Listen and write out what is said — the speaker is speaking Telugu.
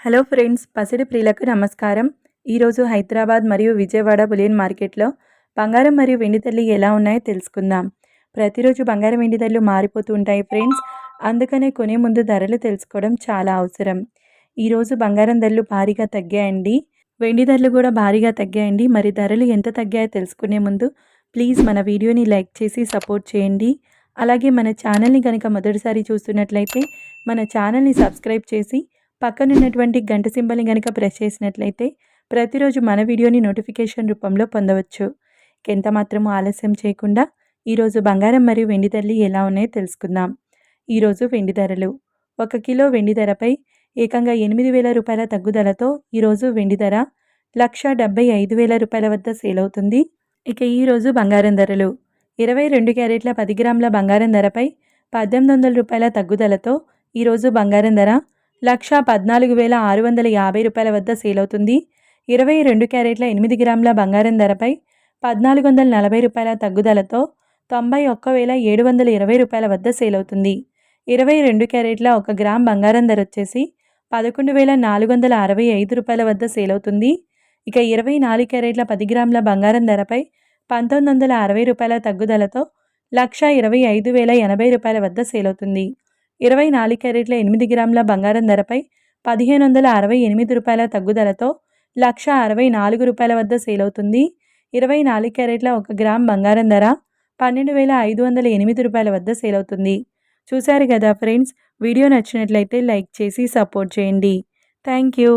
హలో ఫ్రెండ్స్, పసిడి ప్రియులకు నమస్కారం. ఈరోజు హైదరాబాద్ మరియు విజయవాడ బులియన్ మార్కెట్లో బంగారం మరియు వెండి ధరలు ఎలా ఉన్నాయో తెలుసుకుందాం. ప్రతిరోజు బంగారం వెండి ధరలు మారిపోతూ ఉంటాయి ఫ్రెండ్స్. అందుకనే కొనే ముందు ధరలు తెలుసుకోవడం చాలా అవసరం. ఈరోజు బంగారం ధరలు భారీగా తగ్గాయండి. వెండి ధరలు కూడా భారీగా తగ్గాయండి. మరి ధరలు ఎంత తగ్గాయో తెలుసుకునే ముందు ప్లీజ్ మన వీడియోని లైక్ చేసి సపోర్ట్ చేయండి. అలాగే మన ఛానల్ని కనుక మొదటిసారి చూస్తున్నట్లయితే మన ఛానల్ని సబ్స్క్రైబ్ చేసి పక్కనున్నటువంటి గంట సింబల్ని కనుక ప్రెస్ చేసినట్లయితే ప్రతిరోజు మన వీడియోని నోటిఫికేషన్ రూపంలో పొందవచ్చు. ఎంత మాత్రమూ ఆలస్యం చేయకుండా ఈరోజు బంగారం మరియు వెండి ధరలు ఎలా ఉన్నాయో తెలుసుకుందాం. ఈరోజు వెండి ధరలు 1 కిలో వెండి ధరపై ఏకంగా 8,000 రూపాయల తగ్గుదలతో ఈరోజు వెండి ధర 1,75,000 రూపాయల వద్ద సేల్ అవుతుంది. ఇక ఈరోజు బంగారం ధరలు 22 క్యారెట్ల 10 గ్రాముల బంగారం ధరపై 1,800 రూపాయల తగ్గుదలతో ఈరోజు బంగారం ధర 1,14,650 రూపాయల వద్ద సేల్ అవుతుంది. 22 క్యారెట్ల 8 గ్రాముల బంగారం ధరపై 1,440 రూపాయల తగ్గుదలతో 91,720 రూపాయల వద్ద సేల్ అవుతుంది. 22 క్యారెట్ల 1 గ్రామ్ బంగారం ధర వచ్చేసి 11,465 రూపాయల వద్ద సేల్ అవుతుంది. ఇక 24 క్యారెట్ల 10 గ్రాముల బంగారం ధరపై 1,960 రూపాయల తగ్గుదలతో 1,25,080 రూపాయల వద్ద సేల్ అవుతుంది. 24 క్యారెట్ల 8 గ్రాముల బంగారం ధరపై 1,568 రూపాయల తగ్గుదలతో 1,64 రూపాయల వద్ద సేల్ అవుతుంది. 24 క్యారెట్ల 1 గ్రామ్ బంగారం ధర 12,508 రూపాయల వద్ద సేల్ అవుతుంది. చూశారు కదా ఫ్రెండ్స్, వీడియో నచ్చినట్లయితే లైక్ చేసి సపోర్ట్ చేయండి. Thank you.